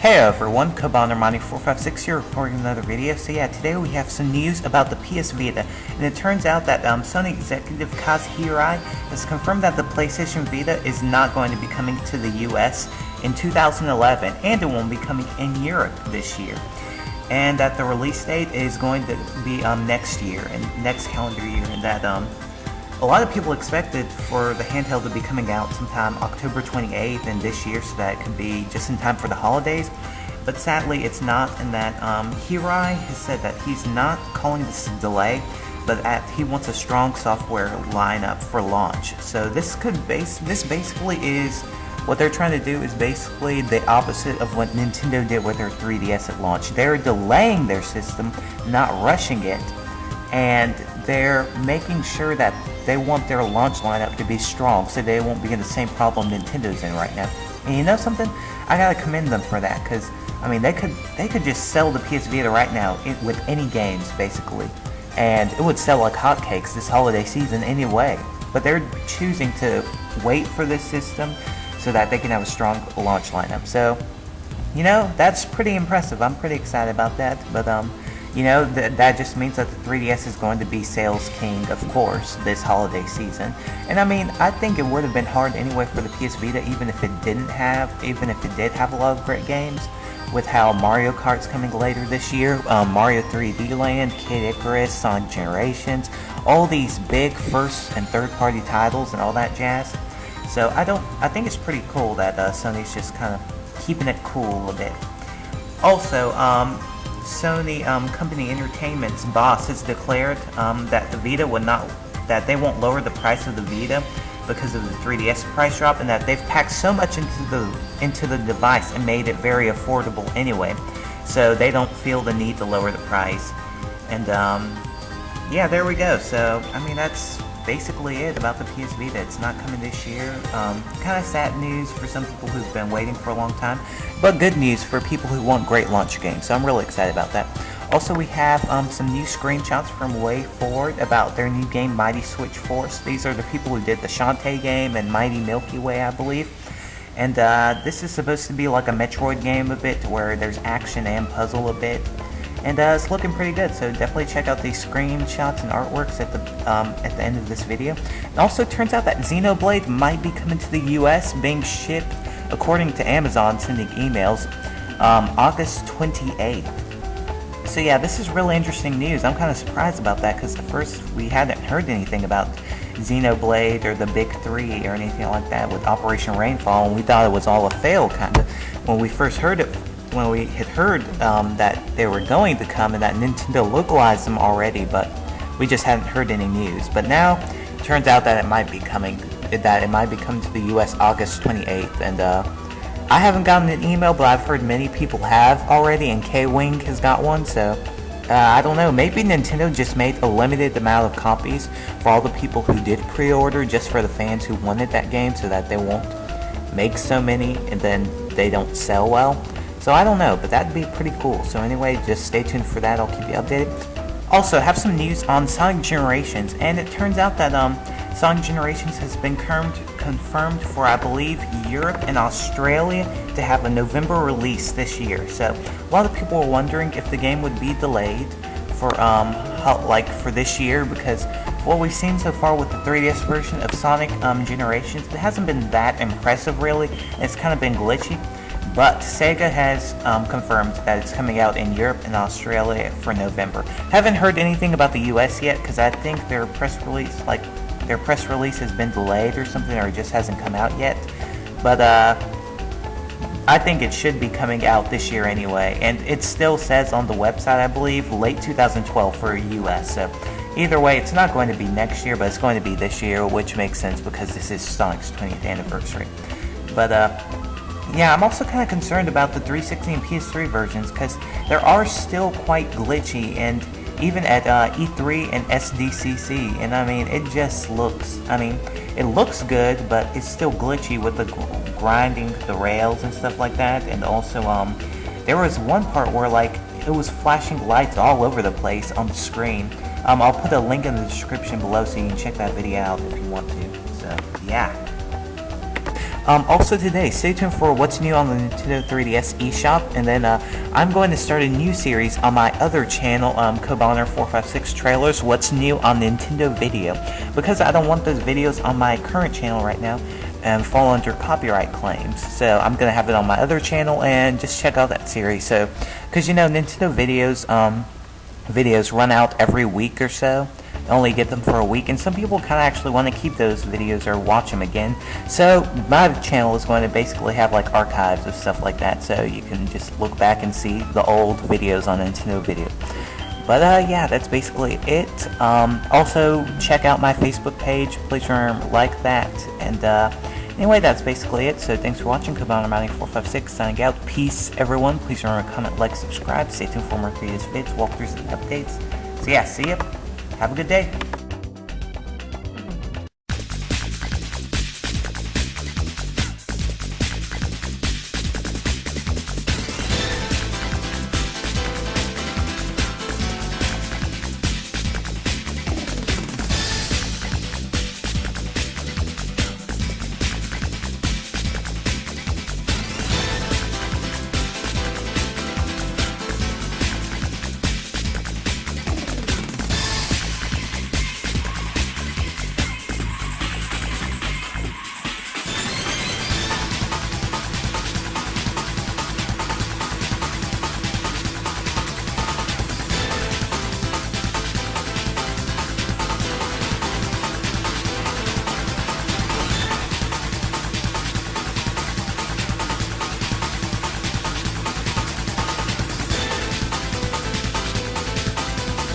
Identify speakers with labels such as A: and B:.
A: Hey everyone, Cobanermoney456 here recording another video. So yeah, today we have some news about the PS Vita, and it turns out that Sony executive Kaz Hirai has confirmed that the PlayStation Vita is not going to be coming to the US in 2011, and it won't be coming in Europe this year, and that the release date is going to be next year, and next calendar year, and that a lot of people expected for the handheld to be coming out sometime October 28th in this year, so that it could be just in time for the holidays. But sadly, it's not, and that Hirai has said that he's not calling this a delay, but that he wants a strong software lineup for launch. So this basically is what they're trying to do is basically the opposite of what Nintendo did with their 3DS at launch. They're delaying their system, not rushing it, and they're making sure that they want their launch lineup to be strong, so they won't be in the same problem Nintendo's in right now. And you know something? I gotta commend them for that, because I mean they could just sell the PS Vita right now with any games basically, and it would sell like hotcakes this holiday season anyway. But they're choosing to wait for this system so that they can have a strong launch lineup. So you know, that's pretty impressive. I'm pretty excited about that. But you know, that just means that the 3DS is going to be sales king, of course, this holiday season. And I mean, I think it would have been hard anyway for the PS Vita, even if it did have a lot of great games, with how Mario Kart's coming later this year, Mario 3D Land, Kid Icarus, Sonic Generations, all these big first and third party titles and all that jazz. So I think it's pretty cool that Sony's just kind of keeping it cool a bit. Also, Sony Company Entertainment's boss has declared that the Vita that they won't lower the price of the Vita because of the 3DS price drop, and that they've packed so much into the device and made it very affordable anyway, so they don't feel the need to lower the price. And yeah, there we go. So I mean, that's basically it about the PS Vita. It's not coming this year. Kind of sad news for some people who've been waiting for a long time, but good news for people who want great launch games, so I'm really excited about that. Also, we have some new screenshots from WayForward about their new game Mighty Switch Force. These are the people who did the Shantae game and Mighty Milky Way, I believe. And this is supposed to be like a Metroid game a bit, where there's action and puzzle a bit. And it's looking pretty good, so definitely check out these screenshots and artworks at the end of this video. It also turns out that Xenoblade might be coming to the US, being shipped, according to Amazon sending emails, August 28th. So yeah, this is really interesting news. I'm kind of surprised about that, because at first we hadn't heard anything about Xenoblade or the Big 3 or anything like that with Operation Rainfall, and we thought it was all a fail kind of when we first heard it. When we had heard that they were going to come and that Nintendo localized them already, but we just hadn't heard any news. But now, it turns out that it might be coming to the US August 28th, and I haven't gotten an email, but I've heard many people have already, and K-Wing has got one, so I don't know, maybe Nintendo just made a limited amount of copies for all the people who did pre-order, just for the fans who wanted that game, so that they won't make so many and then they don't sell well. So I don't know, but that'd be pretty cool. So anyway, just stay tuned for that. I'll keep you updated. Also, have some news on Sonic Generations, and it turns out that Sonic Generations has been confirmed for, I believe, Europe and Australia to have a November release this year. So a lot of people are wondering if the game would be delayed for for this year, because what we've seen so far with the 3DS version of Sonic Generations, it hasn't been that impressive really. It's kind of been glitchy. But Sega has confirmed that it's coming out in Europe and Australia for November. Haven't heard anything about the US yet, because I think their press release has been delayed or something, or it just hasn't come out yet. But I think it should be coming out this year anyway, and it still says on the website, I believe, late 2012 for US. So either way, it's not going to be next year, but it's going to be this year, which makes sense because this is Sonic's 20th anniversary. But yeah, I'm also kind of concerned about the 360 and PS3 versions, because there are still quite glitchy, and even at E3 and SDCC, and I mean, it just looks, it looks good, but it's still glitchy with the grinding the rails and stuff like that. And also, there was one part where like it was flashing lights all over the place on the screen. I'll put a link in the description below so you can check that video out if you want to. So yeah. Also today, stay tuned for what's new on the Nintendo 3DS eShop, and then I'm going to start a new series on my other channel, Coboner456 Trailers, what's new on Nintendo Video, because I don't want those videos on my current channel right now and fall under copyright claims. So I'm going to have it on my other channel, and just check out that series. So, because you know, Nintendo videos run out every week or so. Only get them for a week, and some people kind of actually want to keep those videos or watch them again. So my channel is going to basically have like archives of stuff like that, so you can just look back and see the old videos on Nintendo Video. But yeah, that's basically it. Also check out my Facebook page. Please remember to like that. And anyway, that's basically it. So thanks for watching. Coboner456 signing out. Peace, everyone. Please remember to comment, like, subscribe. Stay tuned for more previous vids, walkthroughs, and updates. So yeah, see ya. Have a good day.